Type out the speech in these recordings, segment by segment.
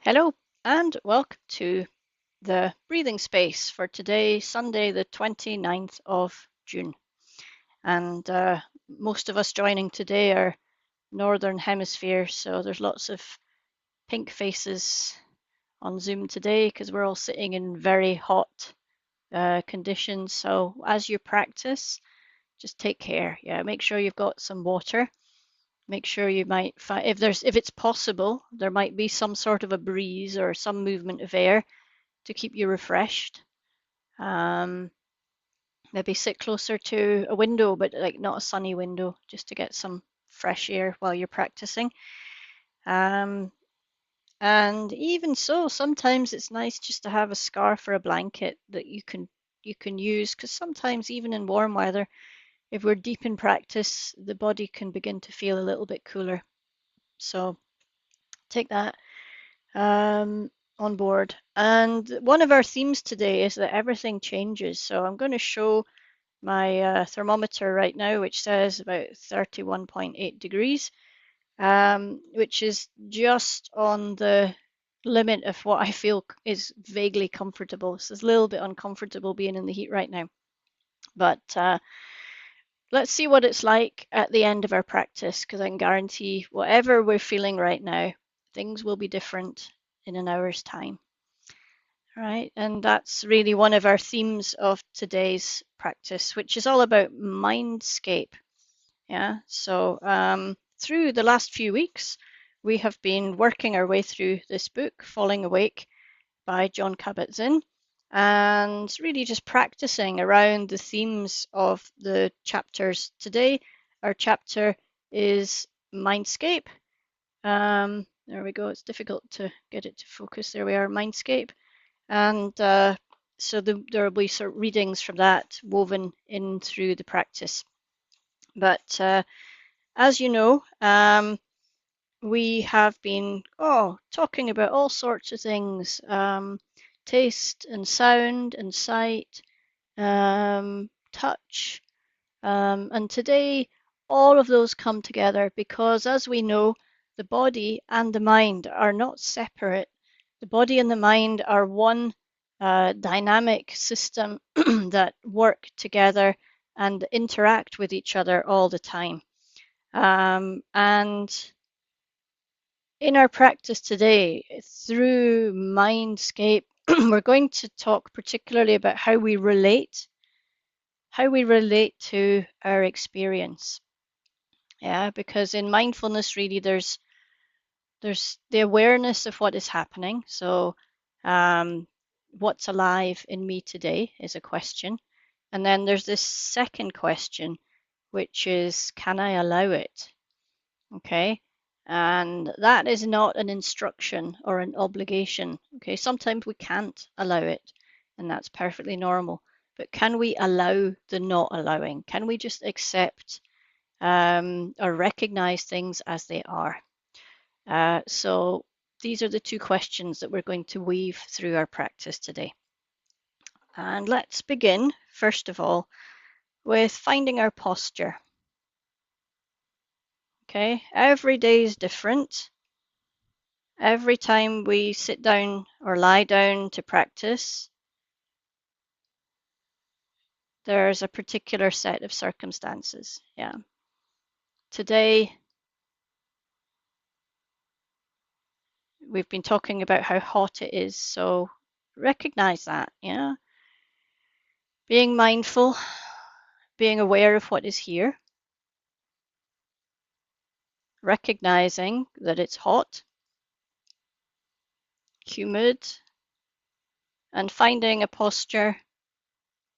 Hello and welcome to the breathing space for today, Sunday, the 29th of June. And most of us joining today are Northern Hemisphere, so there's lots of pink faces on Zoom today because we're all sitting in very hot conditions. So as you practice, just take care. Yeah, make sure you've got some water. Make sure you might find if it's possible, there might be some sort of a breeze or some movement of air to keep you refreshed. Um, Maybe sit closer to a window, but like not a sunny window, just to get some fresh air while you're practicing. Um, and even so, sometimes it's nice just to have a scarf or a blanket that you can use, because sometimes even in warm weather, if we're deep in practice, the body can begin to feel a little bit cooler. So take that on board. And one of our themes today is that everything changes. So I'm going to show my thermometer right now, which says about 31.8 degrees, which is just on the limit of what I feel is vaguely comfortable. So it's a little bit uncomfortable being in the heat right now. But let's see what it's like at the end of our practice, because I can guarantee whatever we're feeling right now, things will be different in an hour's time. Right, and that's really one of our themes of today's practice, which is all about mindscape. Yeah, so through the last few weeks, we have been working our way through this book, Falling Awake by Jon Kabat-Zinn, and really just practicing around the themes of the chapters. Today, our chapter is Mindscape. There we go, it's difficult to get it to focus. There we are, Mindscape. And so there will be sort of readings from that woven in through the practice. But as you know, we have been talking about all sorts of things, taste and sound and sight, touch. And today, all of those come together because, as we know, the body and the mind are not separate. The body and the mind are one dynamic system that work together and interact with each other all the time. And in our practice today, through Mindscape, we're going to talk particularly about how we relate to our experience. Yeah, because in mindfulness, really, there's the awareness of what is happening. So, what's alive in me today is a question. And then there's this second question, which is, can I allow it? Okay. And that is not an instruction or an obligation. Okay. Sometimes we can't allow it, and that's perfectly normal. But can we allow the not allowing? Can we just accept or recognize things as they are? So these are the two questions that we're going to weave through our practice today. And let's begin, first of all, with finding our posture. Okay, every day is different. Every time we sit down or lie down to practice, there's a particular set of circumstances. Yeah. Today, we've been talking about how hot it is, so recognize that. Yeah. Being mindful, being aware of what is here, recognizing that it's hot, humid, and finding a posture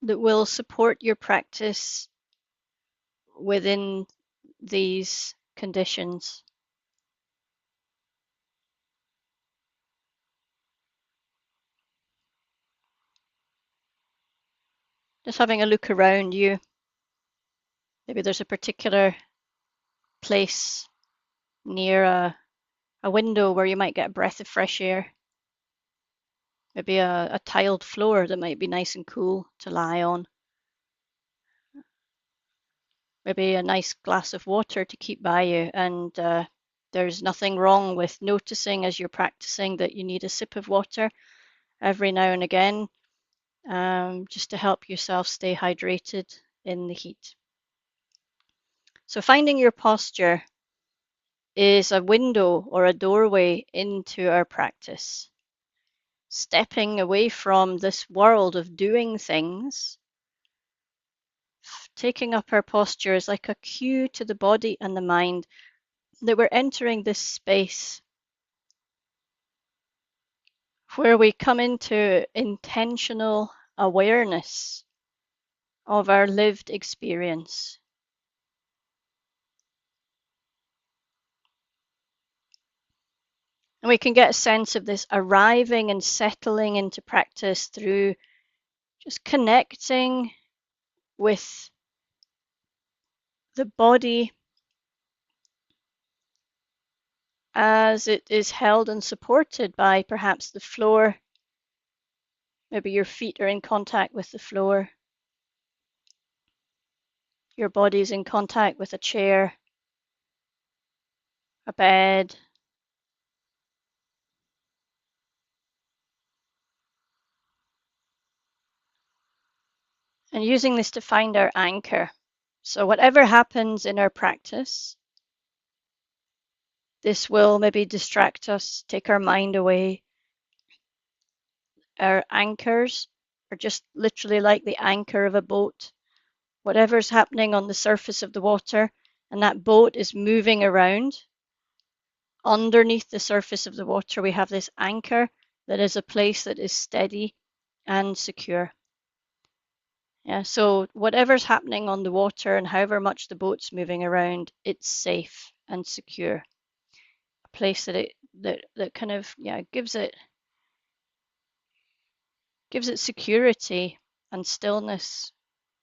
that will support your practice within these conditions. Just having a look around you. Maybe there's a particular place near a window where you might get a breath of fresh air. Maybe a tiled floor that might be nice and cool to lie on. Maybe a nice glass of water to keep by you, and There's nothing wrong with noticing as you're practicing that you need a sip of water every now and again, just to help yourself stay hydrated in the heat. So finding your posture is a window or a doorway into our practice. Stepping away from this world of doing things, taking up our posture is like a cue to the body and the mind that we're entering this space where we come into intentional awareness of our lived experience. And we can get a sense of this arriving and settling into practice through just connecting with the body as it is held and supported by perhaps the floor. Maybe your feet are in contact with the floor. Your body is in contact with a chair, a bed. And using this to find our anchor. So whatever happens in our practice, this will maybe distract us, take our mind away. Our anchors are just literally like the anchor of a boat. Whatever's happening on the surface of the water, and that boat is moving around. Underneath the surface of the water, we have this anchor that is a place that is steady and secure. Yeah, so whatever's happening on the water and however much the boat's moving around, it's safe and secure. A place that kind of gives it security and stillness,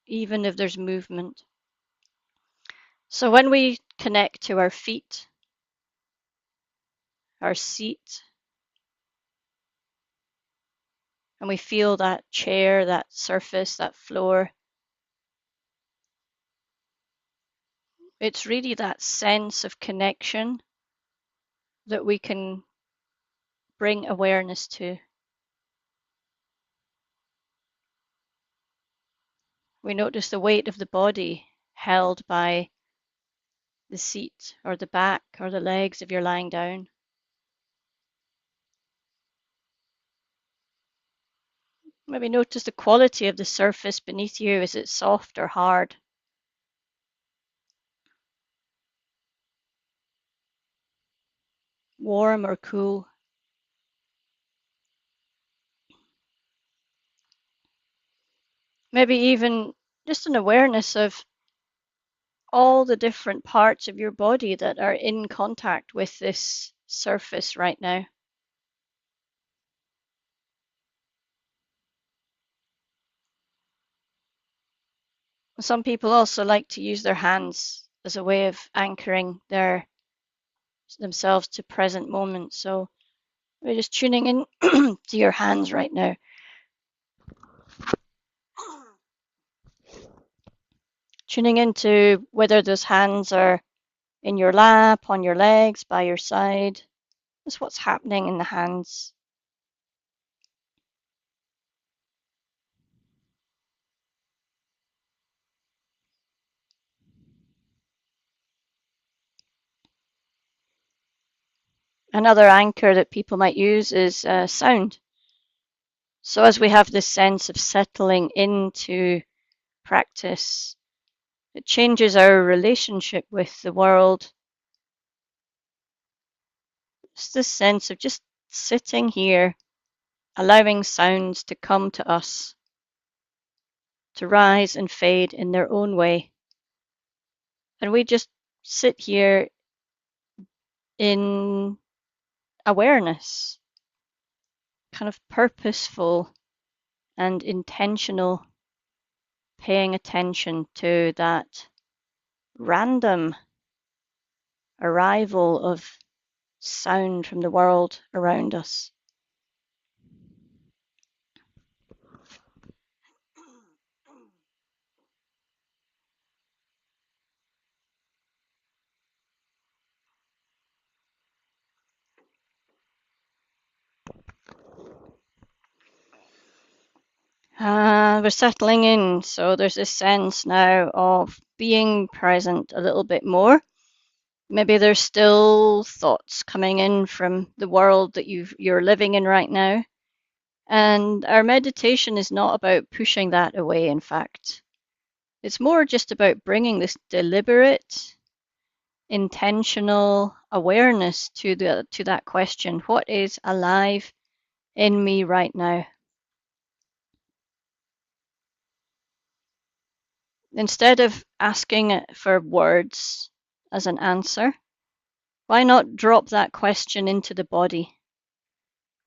even if there's movement. So when we connect to our feet, our seat, and we feel that chair, that surface, that floor, it's really that sense of connection that we can bring awareness to. We notice the weight of the body held by the seat or the back or the legs if you're lying down. Maybe notice the quality of the surface beneath you. Is it soft or hard? Warm or cool? Maybe even just an awareness of all the different parts of your body that are in contact with this surface right now. Some people also like to use their hands as a way of anchoring themselves to present moment. So we're just tuning in to your hands right now. Tuning into whether those hands are in your lap, on your legs, by your side. Just what's happening in the hands. Another anchor that people might use is sound. So as we have this sense of settling into practice, it changes our relationship with the world. It's this sense of just sitting here, allowing sounds to come to us, to rise and fade in their own way. And we just sit here in awareness, kind of purposeful and intentional, paying attention to that random arrival of sound from the world around us. We're settling in, so there's this sense now of being present a little bit more. Maybe there's still thoughts coming in from the world that you're living in right now. And our meditation is not about pushing that away, in fact. It's more just about bringing this deliberate, intentional awareness to that question, what is alive in me right now? Instead of asking for words as an answer, why not drop that question into the body?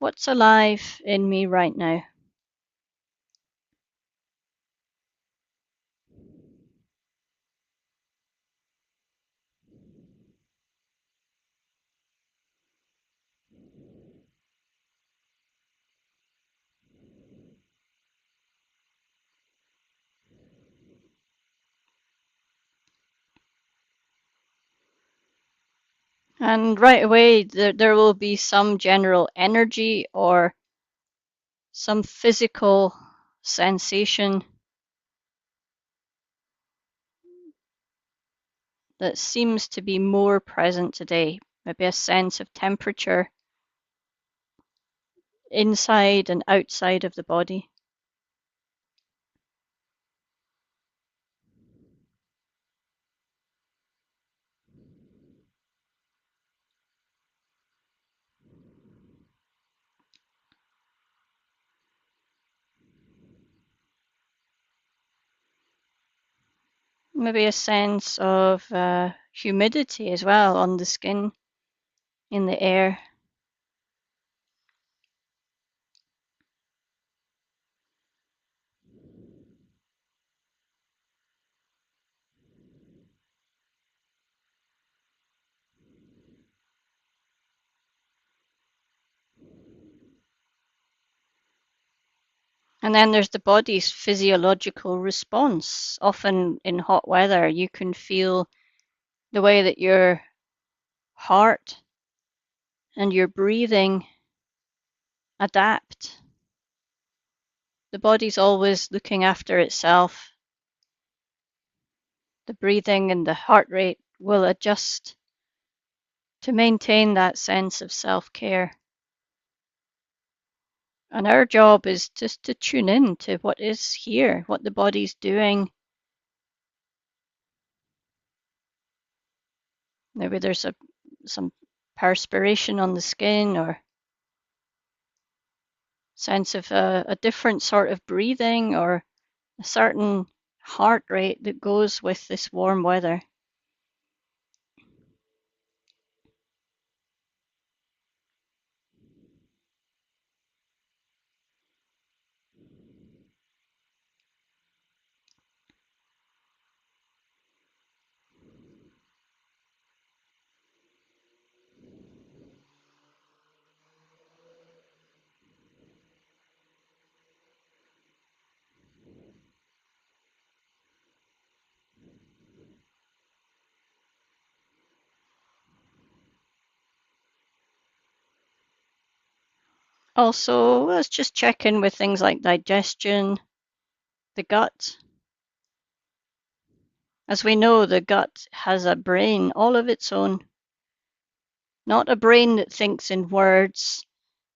What's alive in me right now? And right away, there will be some general energy or some physical sensation that seems to be more present today. Maybe a sense of temperature inside and outside of the body. Maybe a sense of humidity as well on the skin, in the air. And then there's the body's physiological response. Often in hot weather, you can feel the way that your heart and your breathing adapt. The body's always looking after itself. The breathing and the heart rate will adjust to maintain that sense of self-care. And our job is just to tune in to what is here, what the body's doing. Maybe there's some perspiration on the skin or sense of a different sort of breathing or a certain heart rate that goes with this warm weather. Also, let's just check in with things like digestion, the gut. As we know, the gut has a brain all of its own, not a brain that thinks in words,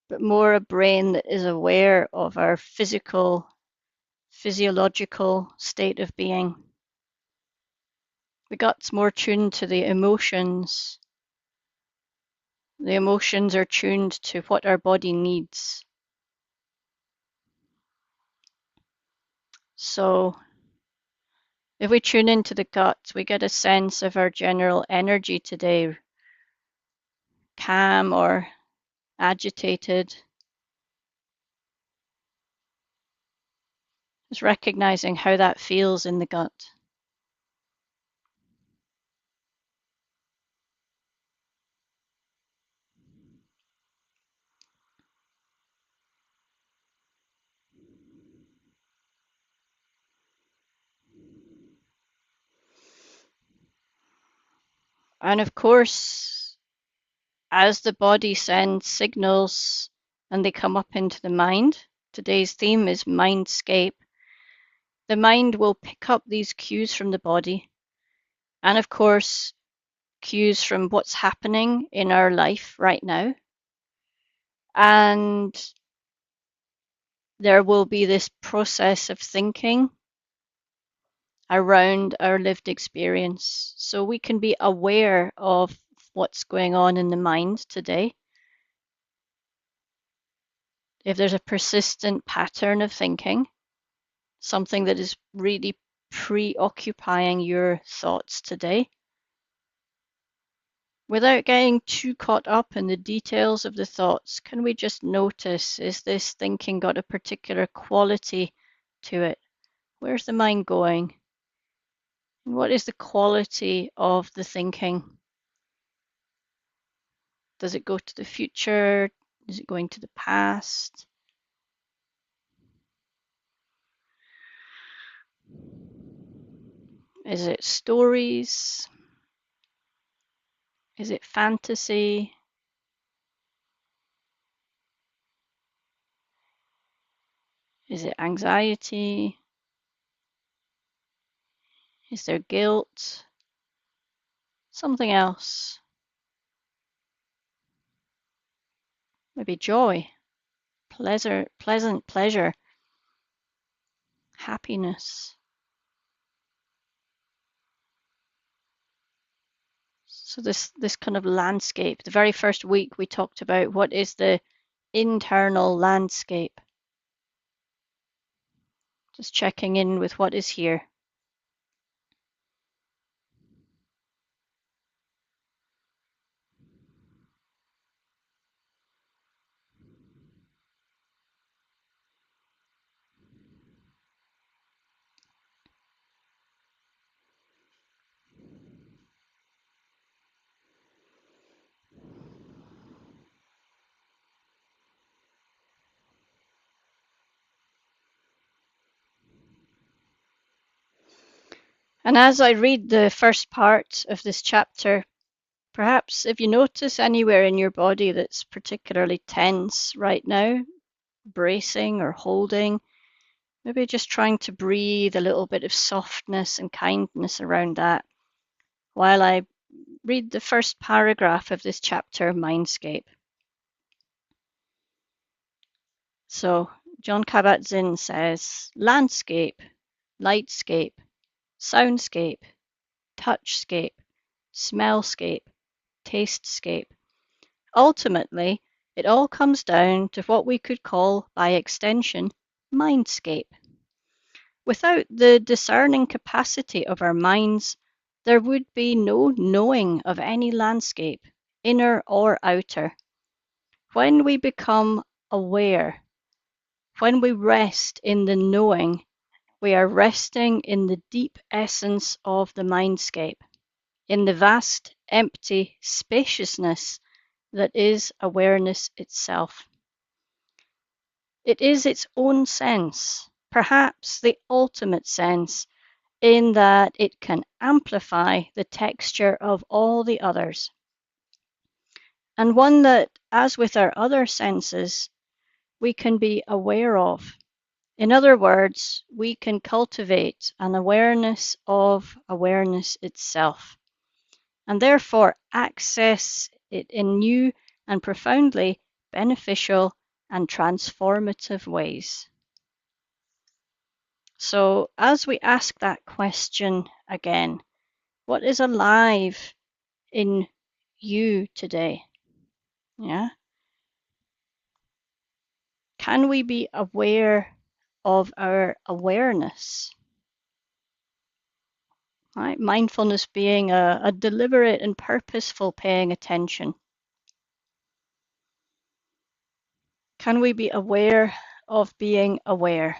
but more a brain that is aware of our physiological state of being. The gut's more tuned to the emotions. The emotions are tuned to what our body needs. So if we tune into the gut, we get a sense of our general energy today, calm or agitated. Just recognizing how that feels in the gut. And of course, as the body sends signals and they come up into the mind, Today's theme is mindscape. The mind will pick up these cues from the body, and of course, cues from what's happening in our life right now. And there will be this process of thinking around our lived experience. So we can be aware of what's going on in the mind today. If there's a persistent pattern of thinking, something that is really preoccupying your thoughts today, without getting too caught up in the details of the thoughts, can we just notice, is this thinking got a particular quality to it? Where's the mind going? And what is the quality of the thinking? Does it go to the future? Is it going to the past? Is it stories? Is it fantasy? Is it anxiety? Is there guilt? Something else? Maybe joy, pleasant pleasure, happiness. So this kind of landscape. The very first week we talked about what is the internal landscape. Just checking in with what is here. And as I read the first part of this chapter, perhaps if you notice anywhere in your body that's particularly tense right now, bracing or holding, maybe just trying to breathe a little bit of softness and kindness around that while I read the first paragraph of this chapter, Mindscape. So John Kabat-Zinn says, landscape, lightscape, soundscape, touchscape, smellscape, tastescape. Ultimately, it all comes down to what we could call, by extension, mindscape. Without the discerning capacity of our minds, there would be no knowing of any landscape, inner or outer. When we become aware, when we rest in the knowing, we are resting in the deep essence of the mindscape, in the vast, empty spaciousness that is awareness itself. It is its own sense, perhaps the ultimate sense, in that it can amplify the texture of all the others, and one that, as with our other senses, we can be aware of. In other words, we can cultivate an awareness of awareness itself, and therefore access it in new and profoundly beneficial and transformative ways. So, as we ask that question again, what is alive in you today? Yeah. Can we be aware of our awareness? Right? Mindfulness being a deliberate and purposeful paying attention. Can we be aware of being aware?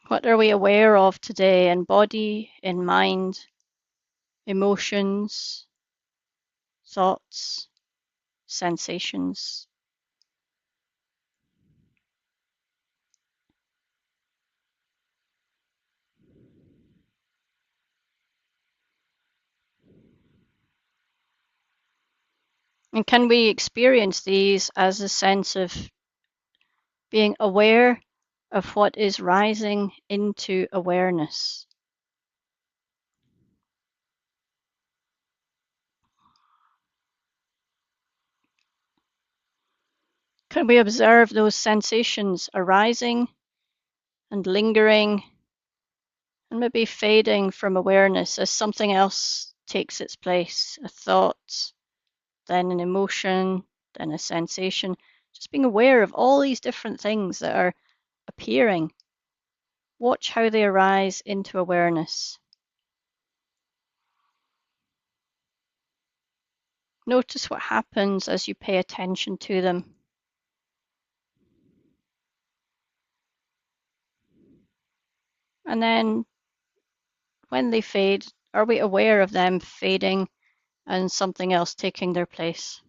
What are we aware of today in body, in mind, emotions, thoughts, sensations? And can we experience these as a sense of being aware of what is rising into awareness? Can we observe those sensations arising and lingering and maybe fading from awareness as something else takes its place, a thought, then an emotion, then a sensation? Just being aware of all these different things that are appearing. Watch how they arise into awareness. Notice what happens as you pay attention to them. And then when they fade, are we aware of them fading and something else taking their place?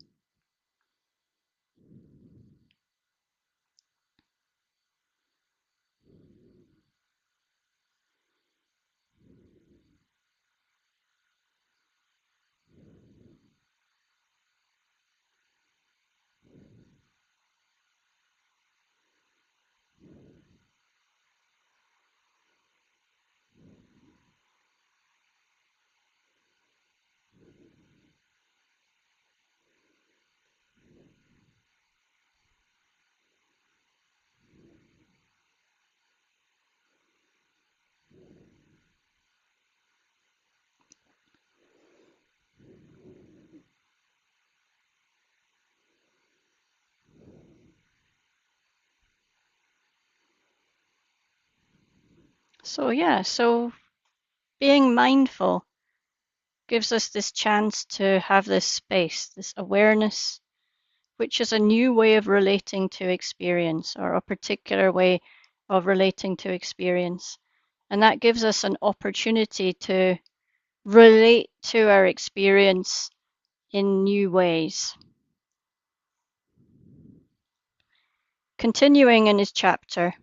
So being mindful gives us this chance to have this space, this awareness, which is a new way of relating to experience, or a particular way of relating to experience. And that gives us an opportunity to relate to our experience in new ways. Continuing in his chapter,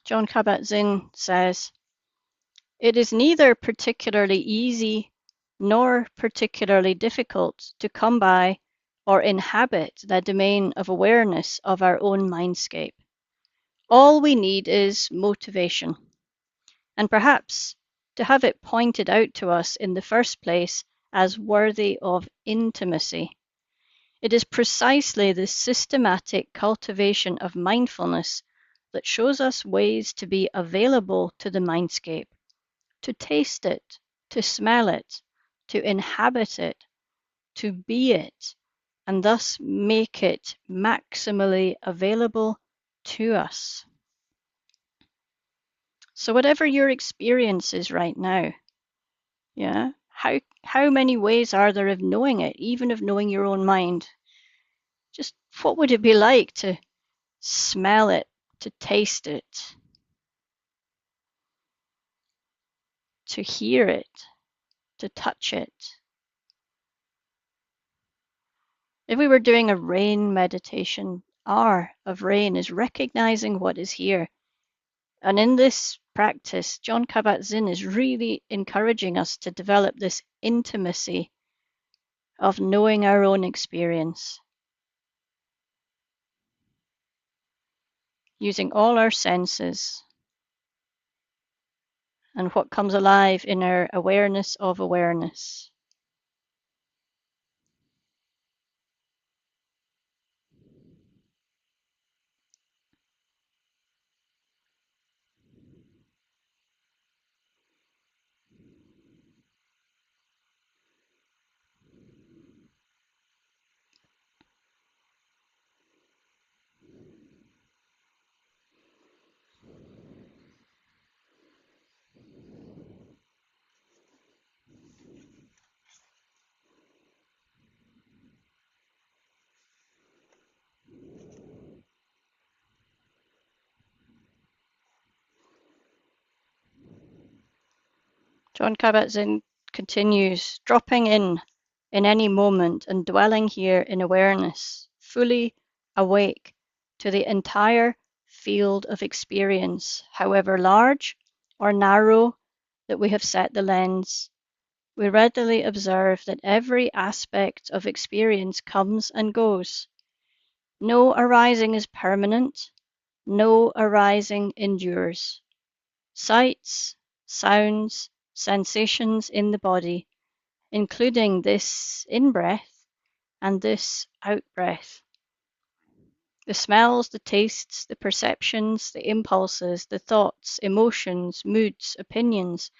Jon Kabat-Zinn says, "It is neither particularly easy nor particularly difficult to come by or inhabit the domain of awareness of our own mindscape. All we need is motivation, and perhaps to have it pointed out to us in the first place as worthy of intimacy. It is precisely the systematic cultivation of mindfulness that shows us ways to be available to the mindscape, to taste it, to smell it, to inhabit it, to be it, and thus make it maximally available to us." So whatever your experience is right now, yeah, how many ways are there of knowing it, even of knowing your own mind? Just what would it be like to smell it, to taste it, to hear it, to touch it? If we were doing a rain meditation, R of rain is recognizing what is here. And in this practice, Jon Kabat-Zinn is really encouraging us to develop this intimacy of knowing our own experience, using all our senses and what comes alive in our awareness of awareness. Jon Kabat-Zinn continues, dropping in any moment and dwelling here in awareness, fully awake to the entire field of experience, however large or narrow that we have set the lens, We readily observe that every aspect of experience comes and goes. No arising is permanent, no arising endures. Sights, sounds, sensations in the body, including this in-breath and this out-breath. The smells, the tastes, the perceptions, the impulses, the thoughts, emotions, moods, opinions,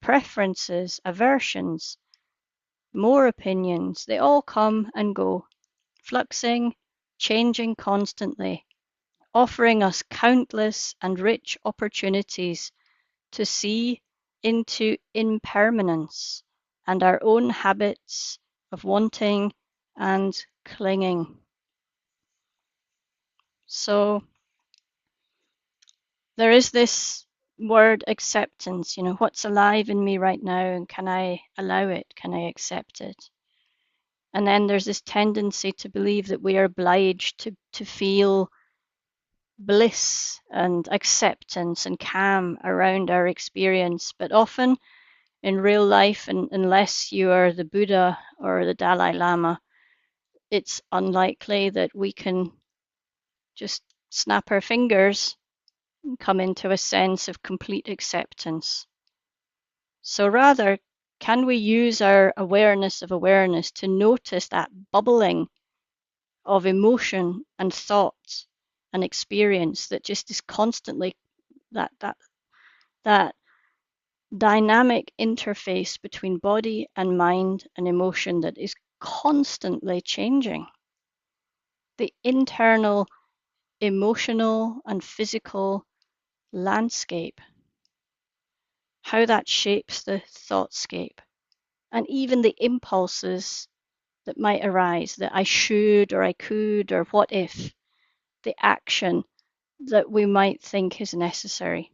preferences, aversions, more opinions, they all come and go, fluxing, changing constantly, offering us countless and rich opportunities to see into impermanence and our own habits of wanting and clinging. So there is this word acceptance, what's alive in me right now, and can I allow it? Can I accept it? And then there's this tendency to believe that we are obliged to feel bliss and acceptance and calm around our experience. But often in real life, and unless you are the Buddha or the Dalai Lama, it's unlikely that we can just snap our fingers and come into a sense of complete acceptance. So rather, can we use our awareness of awareness to notice that bubbling of emotion and thought and experience that just is constantly that dynamic interface between body and mind and emotion that is constantly changing. The internal emotional and physical landscape, how that shapes the thoughtscape, and even the impulses that might arise, that I should or I could or what if, the action that we might think is necessary.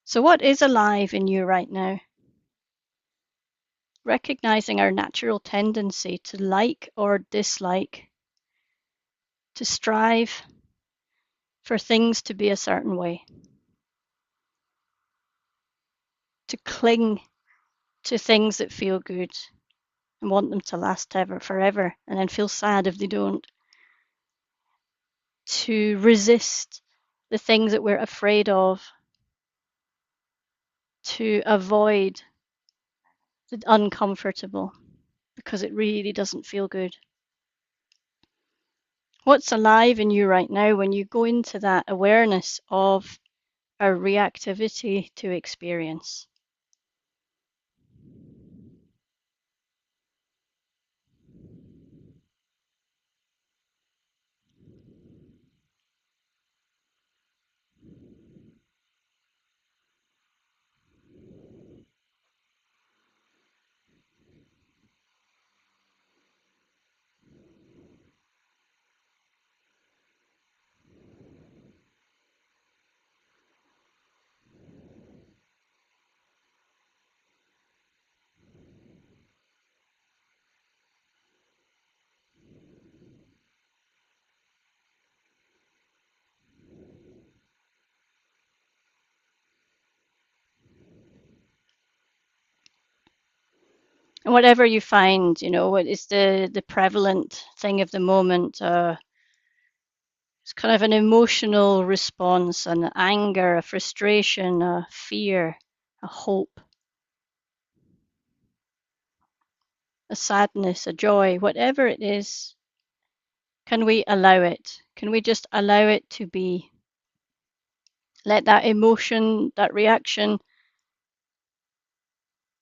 So, what is alive in you right now? Recognizing our natural tendency to like or dislike, to strive for things to be a certain way, to cling to things that feel good and want them to last ever, forever, and then feel sad if they don't, to resist the things that we're afraid of, to avoid the uncomfortable because it really doesn't feel good. What's alive in you right now when you go into that awareness of our reactivity to experience? And whatever you find, what is the prevalent thing of the moment? It's kind of an emotional response, an anger, a frustration, a fear, a hope, a sadness, a joy, whatever it is. Can we allow it? Can we just allow it to be? Let that emotion, that reaction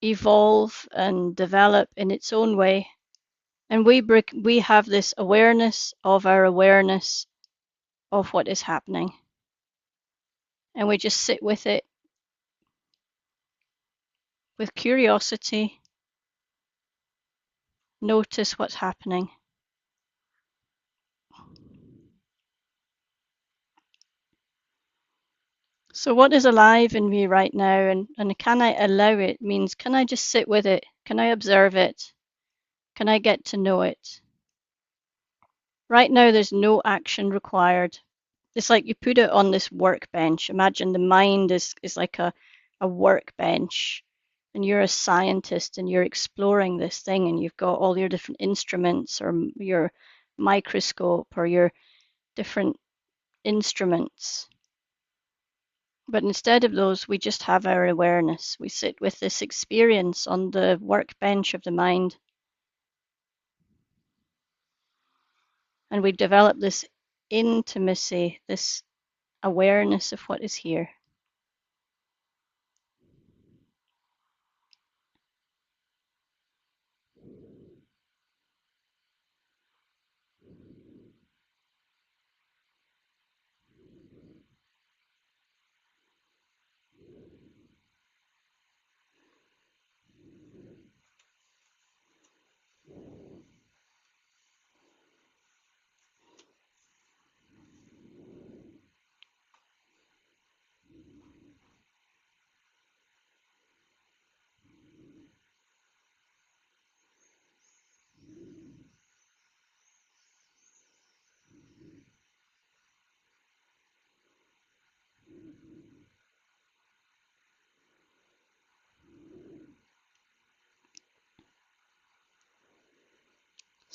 evolve and develop in its own way. And we have this awareness of our awareness of what is happening. And we just sit with it with curiosity, notice what's happening. So what is alive in me right now, and can I allow it? Means, can I just sit with it? Can I observe it? Can I get to know it? Right now, there's no action required. It's like you put it on this workbench. Imagine the mind is like a workbench and you're a scientist and you're exploring this thing and you've got all your different instruments or your microscope or your different instruments. But instead of those, we just have our awareness. We sit with this experience on the workbench of the mind, and we develop this intimacy, this awareness of what is here.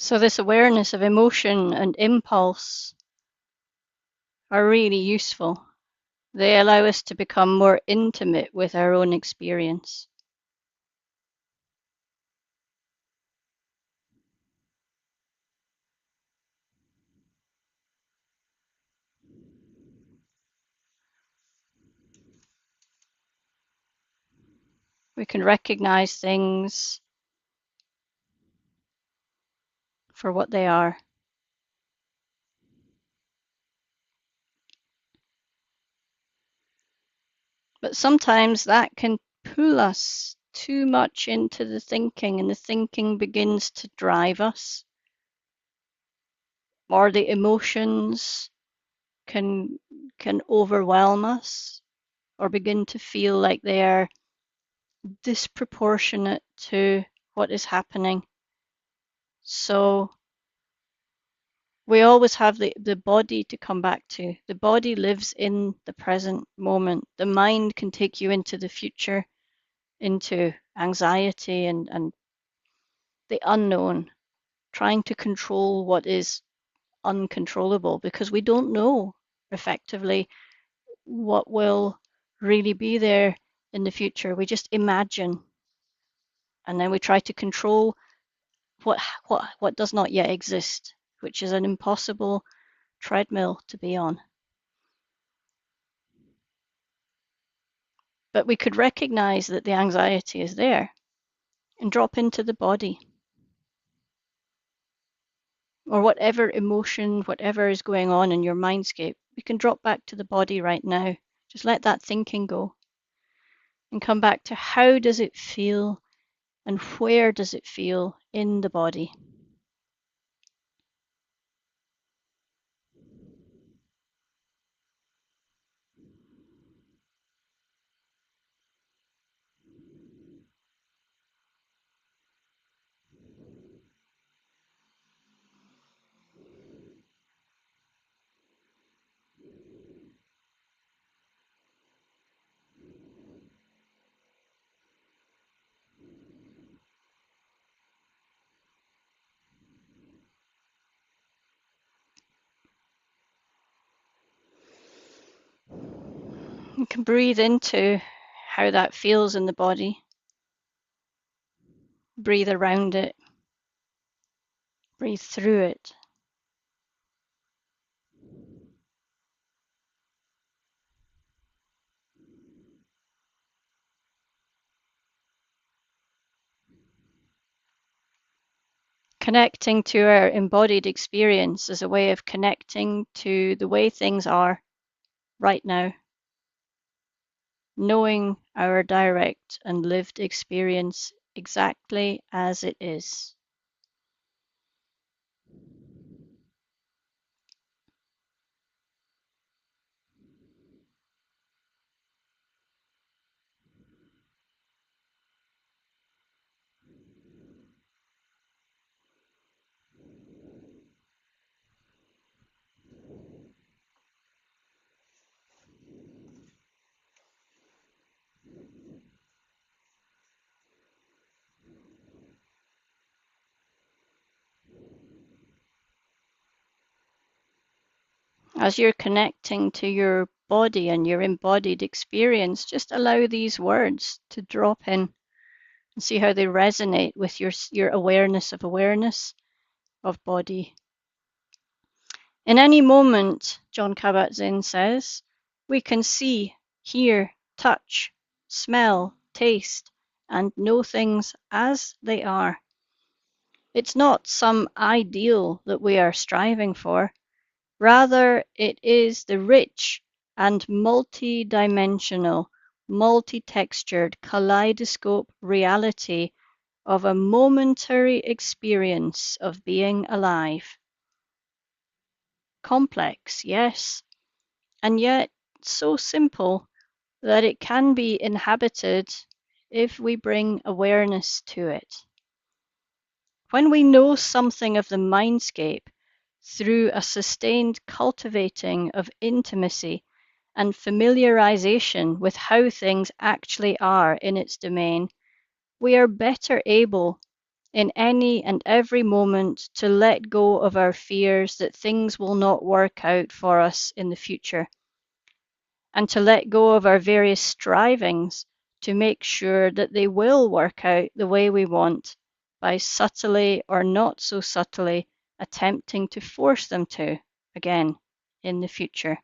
So this awareness of emotion and impulse are really useful. They allow us to become more intimate with our own experience. We can recognize things for what they are. But sometimes that can pull us too much into the thinking, and the thinking begins to drive us, or the emotions can overwhelm us or begin to feel like they are disproportionate to what is happening. So we always have the body to come back to. The body lives in the present moment. The mind can take you into the future, into anxiety and the unknown, trying to control what is uncontrollable, because we don't know effectively what will really be there in the future. We just imagine, and then we try to control what does not yet exist, which is an impossible treadmill to be on. But we could recognize that the anxiety is there and drop into the body, or whatever emotion, whatever is going on in your mindscape. We can drop back to the body right now. Just let that thinking go and come back to how does it feel and where does it feel in the body. You can breathe into how that feels in the body, breathe around it, breathe through it. Connecting to our embodied experience is a way of connecting to the way things are right now, knowing our direct and lived experience exactly as it is. As you're connecting to your body and your embodied experience, just allow these words to drop in and see how they resonate with your awareness of body. In any moment, John Kabat-Zinn says, we can see, hear, touch, smell, taste, and know things as they are. It's not some ideal that we are striving for. Rather, it is the rich and multi-dimensional, multi-textured kaleidoscope reality of a momentary experience of being alive. Complex, yes, and yet so simple that it can be inhabited if we bring awareness to it. When we know something of the mindscape through a sustained cultivating of intimacy and familiarization with how things actually are in its domain, we are better able in any and every moment to let go of our fears that things will not work out for us in the future, and to let go of our various strivings to make sure that they will work out the way we want by subtly or not so subtly attempting to force them to again in the future.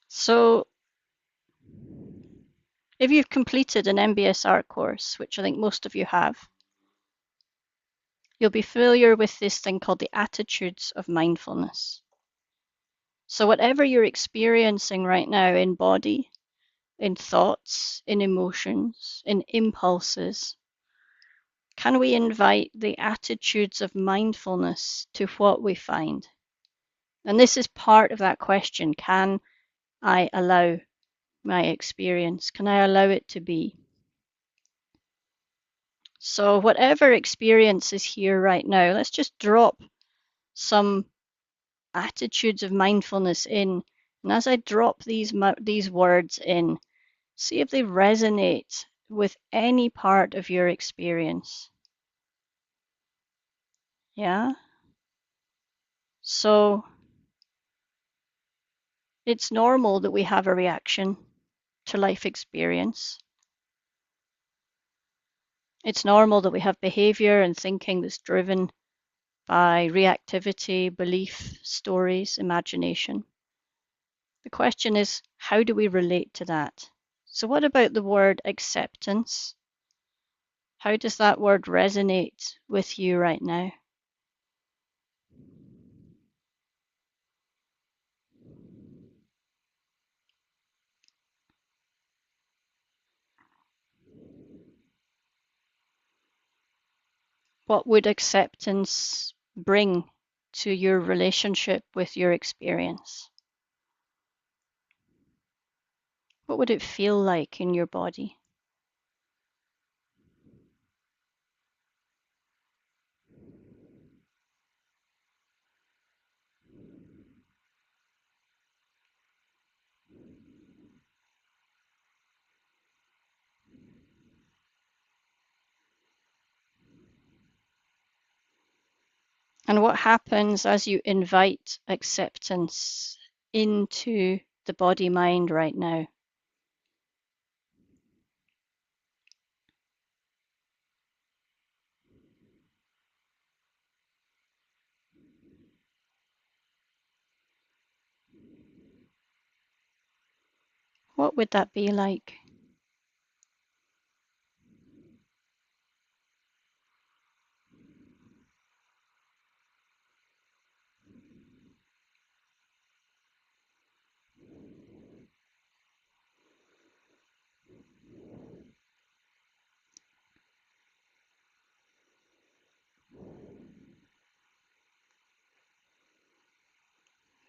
So if you've completed an MBSR course, which I think most of you have, you'll be familiar with this thing called the attitudes of mindfulness. So whatever you're experiencing right now in body, in thoughts, in emotions, in impulses, can we invite the attitudes of mindfulness to what we find? And this is part of that question. Can I allow my experience? Can I allow it to be? So whatever experience is here right now, let's just drop some attitudes of mindfulness in. And as I drop these words in, see if they resonate with any part of your experience. Yeah? So it's normal that we have a reaction to life experience. It's normal that we have behavior and thinking that's driven by reactivity, belief, stories, imagination. The question is, how do we relate to that? So what about the word acceptance? How does that word resonate with you right now? What would acceptance bring to your relationship with your experience? What would it feel like in your body? And what happens as you invite acceptance into the body mind right now? What would that be like?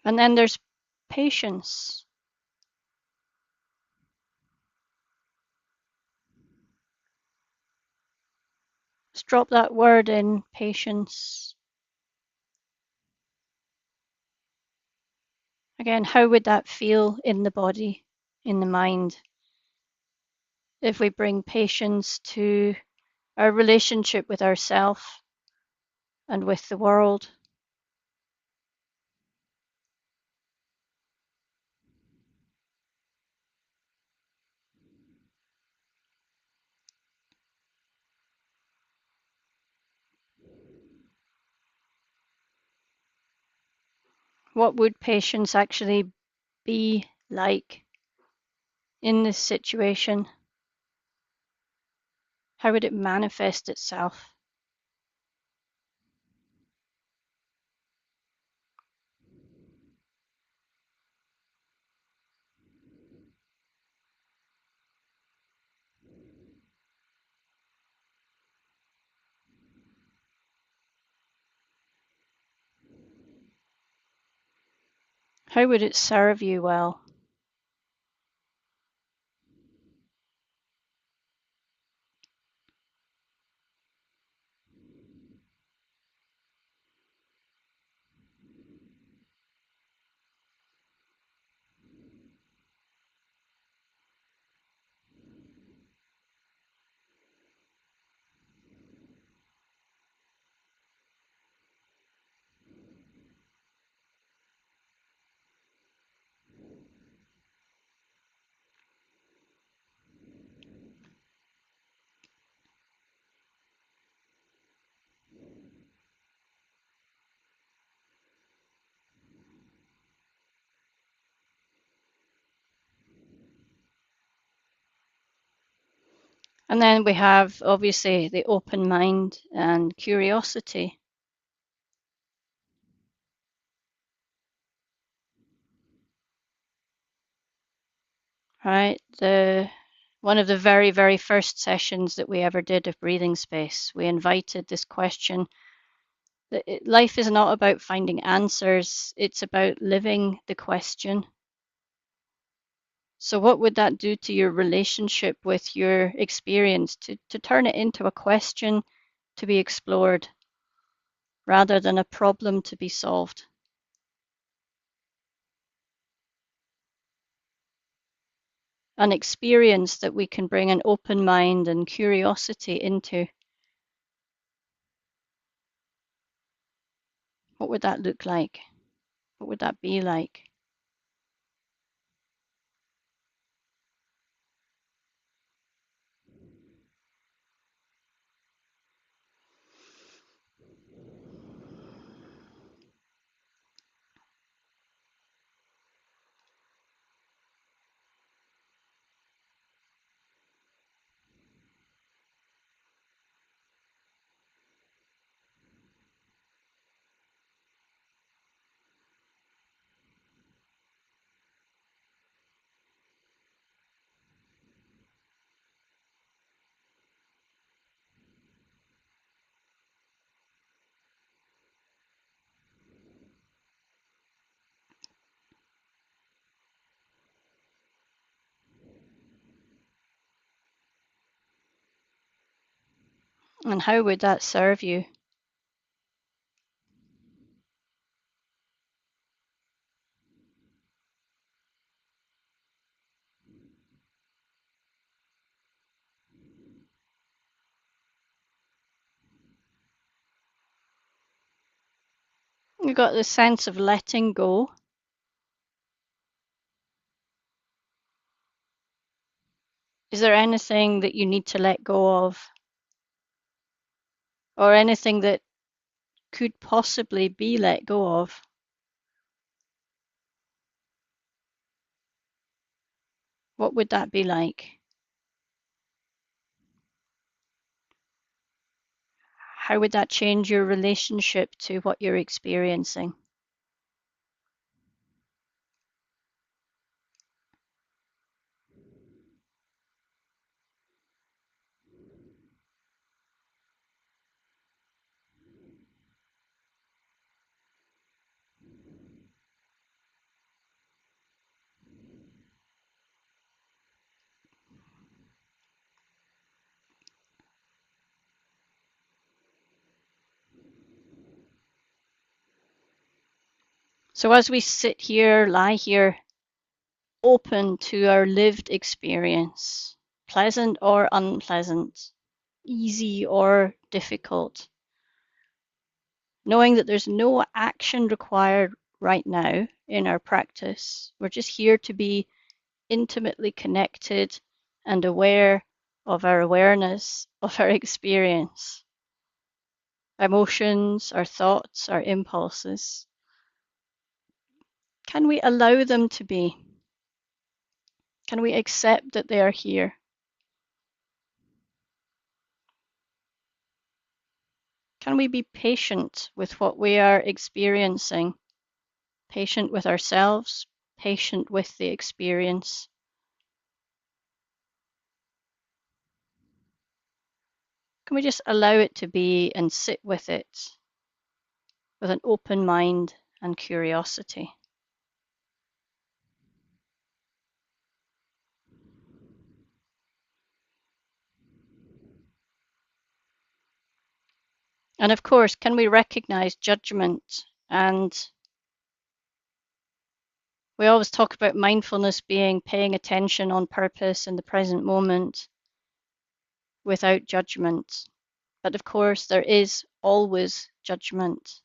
And then there's patience. Let's drop that word in, patience. Again, how would that feel in the body, in the mind? if we bring patience to our relationship with ourselves and with the world. What would patience actually be like in this situation? How would it manifest itself? How would it serve you well? And then we have obviously the open mind and curiosity, right? One of the very, very first sessions that we ever did of breathing space, we invited this question that life is not about finding answers, it's about living the question. So what would that do to your relationship with your experience to turn it into a question to be explored rather than a problem to be solved? An experience that we can bring an open mind and curiosity into. What would that look like? What would that be like? And how would that serve you? You got the sense of letting go. Is there anything that you need to let go of? Or anything that could possibly be let go of? What would that be like? How would that change your relationship to what you're experiencing? So as we sit here, lie here, open to our lived experience, pleasant or unpleasant, easy or difficult. Knowing that there's no action required right now in our practice. We're just here to be intimately connected and aware of our awareness, of our experience, our emotions, our thoughts, our impulses. Can we allow them to be? Can we accept that they are here? Can we be patient with what we are experiencing? Patient with ourselves, patient with the experience. Can we just allow it to be and sit with it with an open mind and curiosity? And of course, can we recognize judgment? And we always talk about mindfulness being paying attention on purpose in the present moment without judgment. But of course, there is always judgment.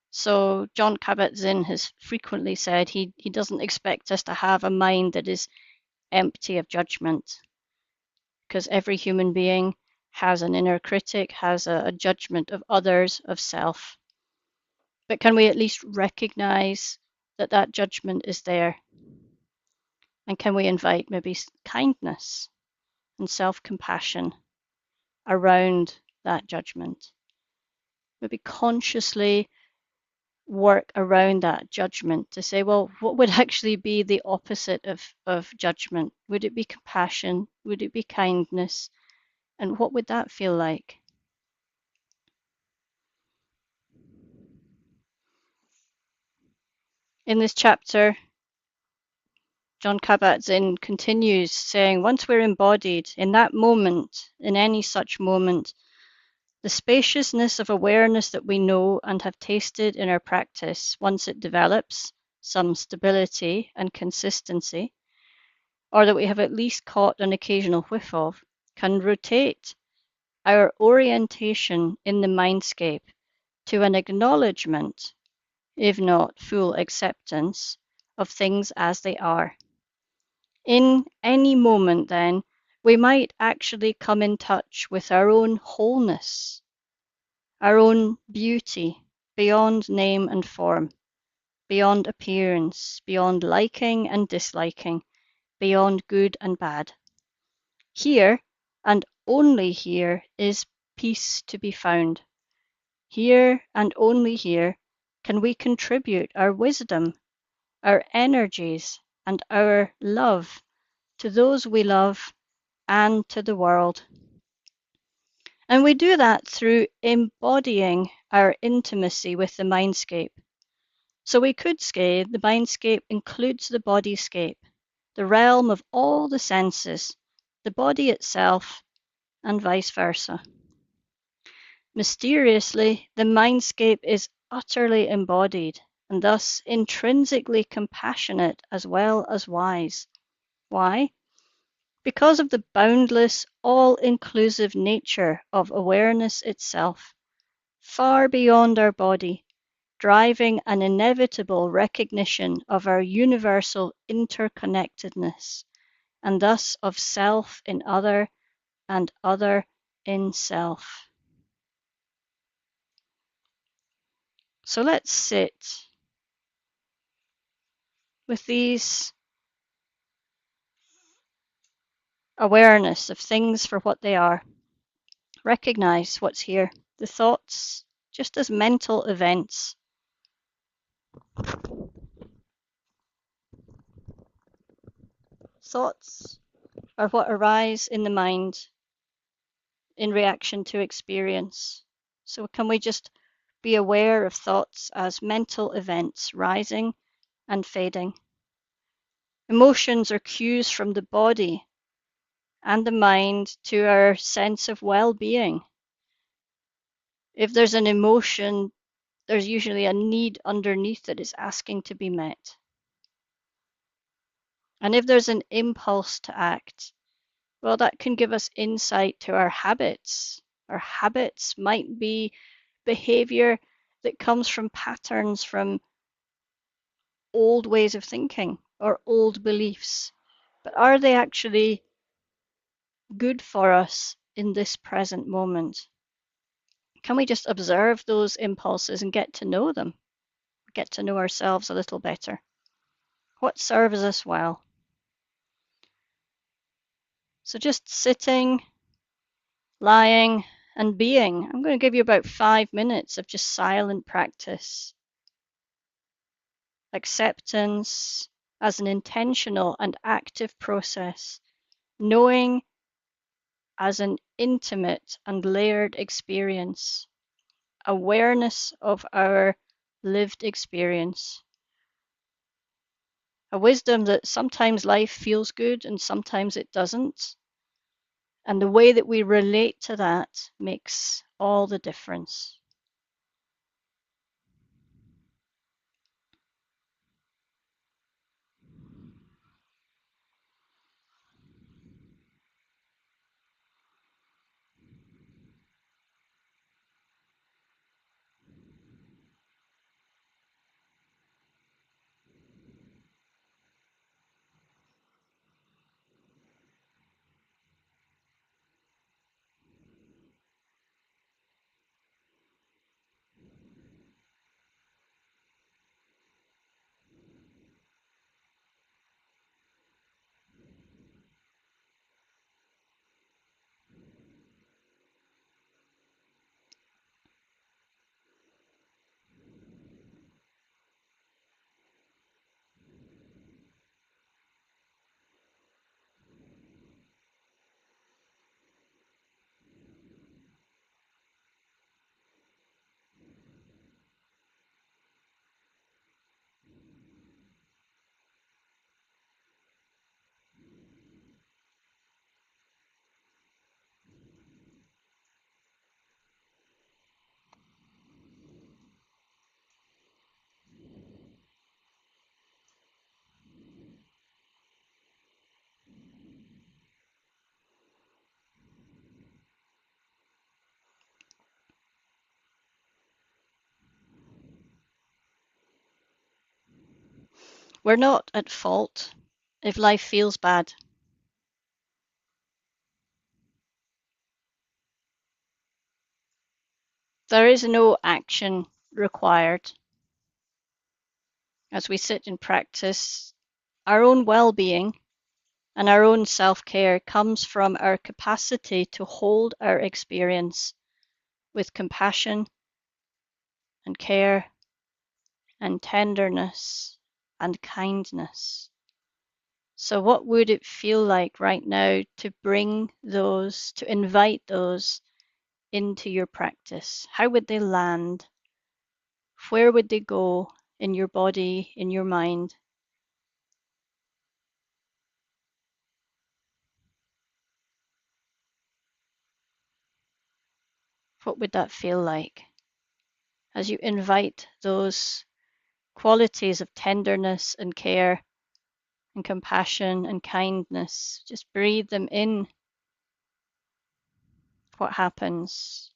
So John Kabat-Zinn has frequently said he doesn't expect us to have a mind that is empty of judgment, because every human being has an inner critic, has a judgment of others, of self. But can we at least recognize that that judgment is there? And can we invite maybe kindness and self-compassion around that judgment? Maybe consciously work around that judgment to say, well, what would actually be the opposite of judgment? Would it be compassion? Would it be kindness? And what would that feel like? In this chapter, John Kabat-Zinn continues saying, once we're embodied in that moment, in any such moment, the spaciousness of awareness that we know and have tasted in our practice, once it develops some stability and consistency, or that we have at least caught an occasional whiff of, can rotate our orientation in the mindscape to an acknowledgement, if not full acceptance, of things as they are. In any moment, then, we might actually come in touch with our own wholeness, our own beauty, beyond name and form, beyond appearance, beyond liking and disliking, beyond good and bad. Here, and only here, is peace to be found. Here, and only here, can we contribute our wisdom, our energies, and our love to those we love and to the world. And we do that through embodying our intimacy with the mindscape. So we could say the mindscape includes the bodyscape, the realm of all the senses, the body itself, and vice versa. Mysteriously, the mindscape is utterly embodied and thus intrinsically compassionate as well as wise. Why? Because of the boundless, all-inclusive nature of awareness itself, far beyond our body, driving an inevitable recognition of our universal interconnectedness, and thus of self in other and other in self. So let's sit with these awareness of things for what they are. Recognize what's here. The thoughts, just as mental events. Thoughts are what arise in the mind in reaction to experience. So can we just be aware of thoughts as mental events rising and fading? Emotions are cues from the body and the mind to our sense of well-being. If there's an emotion, there's usually a need underneath that is asking to be met. And if there's an impulse to act, Well, that can give us insight to our habits. Our habits might be behavior that comes from patterns, from old ways of thinking or old beliefs. But are they actually good for us in this present moment? Can we just observe those impulses and get to know them, get to know ourselves a little better? What serves us well? So just sitting, lying, and being. I'm going to give you about 5 minutes of just silent practice. Acceptance as an intentional and active process. Knowing as an intimate and layered experience. Awareness of our lived experience. A wisdom that sometimes life feels good and sometimes it doesn't. And the way that we relate to that makes all the difference. We're not at fault if life feels bad. There is no action required. As we sit in practice, our own well-being and our own self-care comes from our capacity to hold our experience with compassion and care and tenderness and kindness. So what would it feel like right now to bring those, to invite those into your practice? How would they land? Where would they go in your body, in your mind? What would that feel like as you invite those qualities of tenderness and care and compassion and kindness? Just breathe them in. What happens?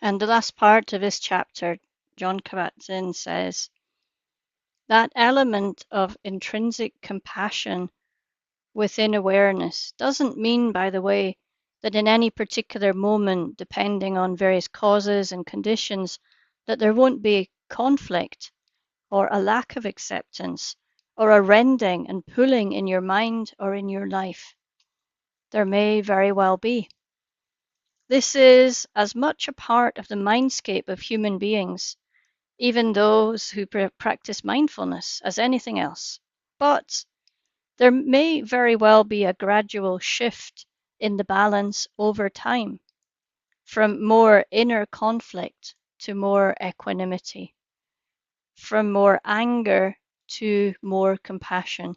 And the last part of this chapter, John Kabat-Zinn says, that element of intrinsic compassion within awareness doesn't mean, by the way, that in any particular moment, depending on various causes and conditions, that there won't be conflict or a lack of acceptance or a rending and pulling in your mind or in your life. There may very well be. This is as much a part of the mindscape of human beings, even those who practice mindfulness, as anything else. But there may very well be a gradual shift in the balance over time, from more inner conflict to more equanimity, from more anger to more compassion,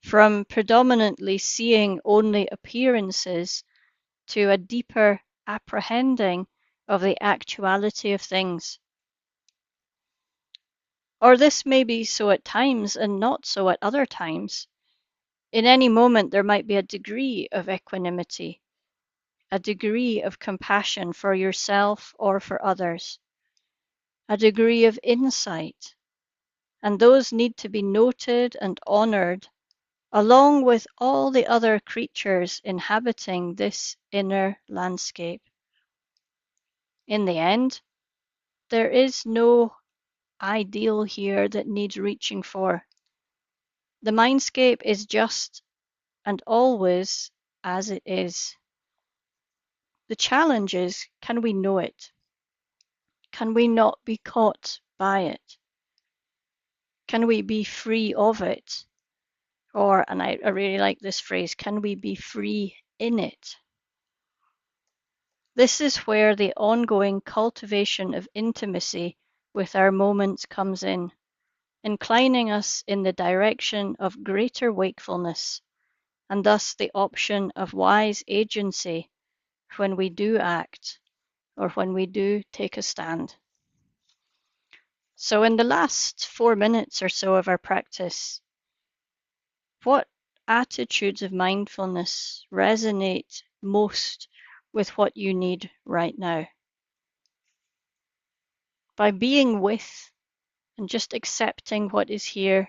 from predominantly seeing only appearances to a deeper apprehending of the actuality of things. Or this may be so at times and not so at other times. In any moment, there might be a degree of equanimity, a degree of compassion for yourself or for others, a degree of insight, and those need to be noted and honored along with all the other creatures inhabiting this inner landscape. In the end, there is no ideal here that needs reaching for. The mindscape is just and always as it is. The challenge is, can we know it? Can we not be caught by it? Can we be free of it? Or, and I really like this phrase, can we be free in it? This is where the ongoing cultivation of intimacy with our moments comes in, inclining us in the direction of greater wakefulness, and thus the option of wise agency when we do act or when we do take a stand. So in the last 4 minutes or so of our practice, what attitudes of mindfulness resonate most with what you need right now? By being with and just accepting what is here,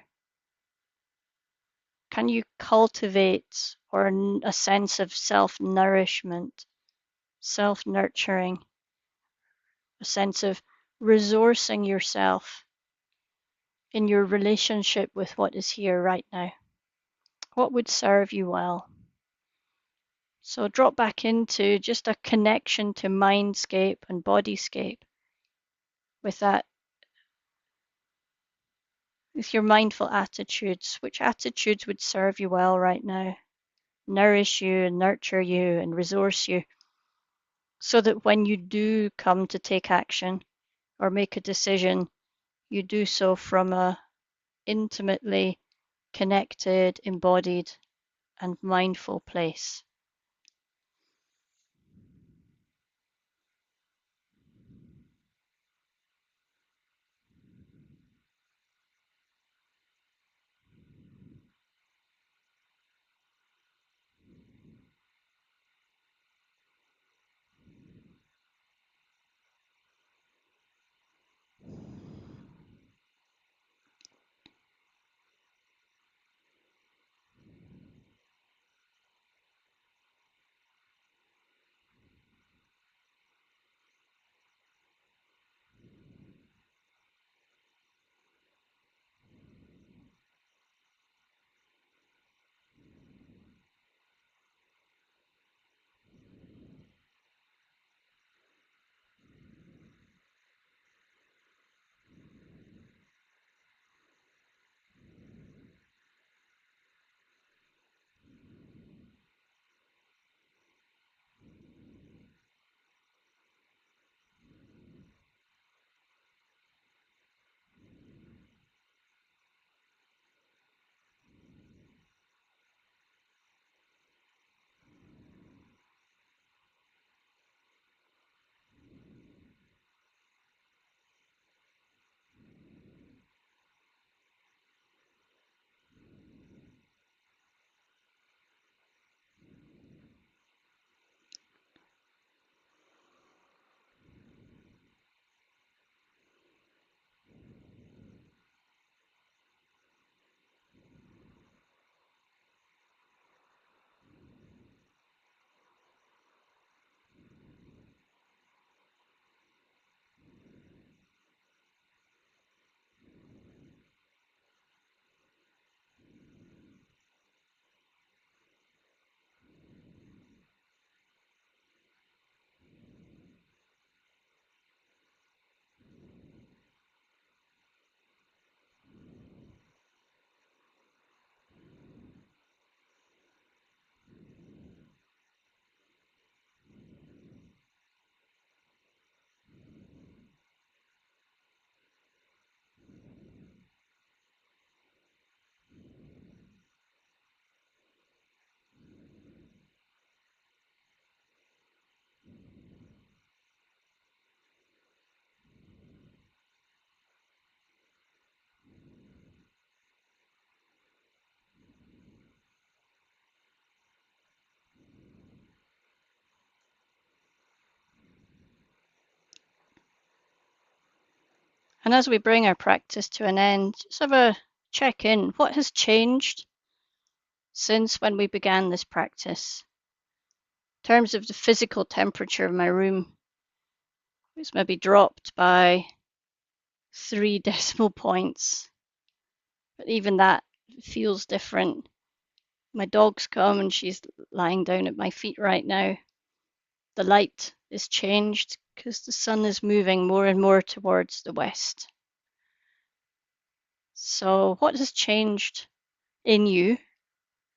can you cultivate or a sense of self-nourishment, self-nurturing, a sense of resourcing yourself in your relationship with what is here right now? What would serve you well? So drop back into just a connection to mindscape and bodyscape with that, with your mindful attitudes. Which attitudes would serve you well right now? Nourish you and nurture you and resource you so that when you do come to take action or make a decision, you do so from a intimately connected, embodied, and mindful place. And as we bring our practice to an end, just have a check in. What has changed since when we began this practice? In terms of the physical temperature of my room, it's maybe dropped by 3 decimal points, but even that feels different. My dog's come and she's lying down at my feet right now. The light is changed because the sun is moving more and more towards the west. So what has changed in you,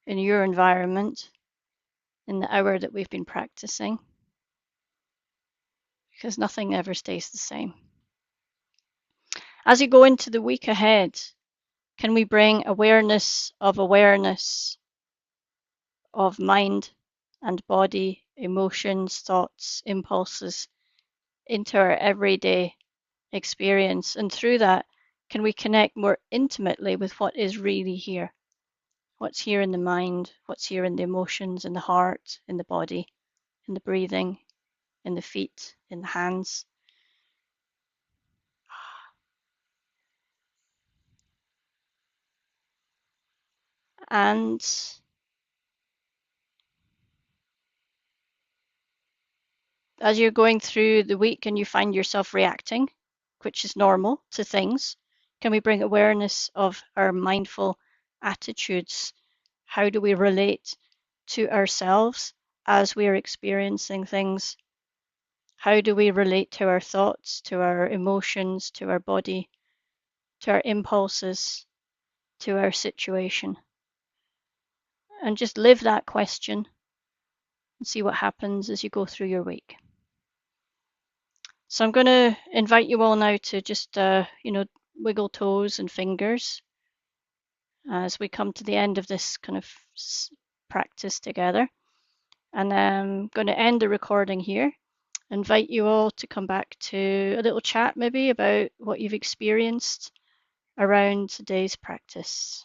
in your environment, in the hour that we've been practicing? Because nothing ever stays the same. As you go into the week ahead, can we bring awareness of mind and body, emotions, thoughts, impulses into our everyday experience? And through that, can we connect more intimately with what is really here? What's here in the mind, what's here in the emotions, in the heart, in the body, in the breathing, in the feet, in the hands. And as you're going through the week and you find yourself reacting, which is normal, to things, can we bring awareness of our mindful attitudes? How do we relate to ourselves as we are experiencing things? How do we relate to our thoughts, to our emotions, to our body, to our impulses, to our situation? And just live that question and see what happens as you go through your week. So I'm going to invite you all now to just, wiggle toes and fingers as we come to the end of this kind of practice together. And I'm going to end the recording here. Invite you all to come back to a little chat maybe about what you've experienced around today's practice.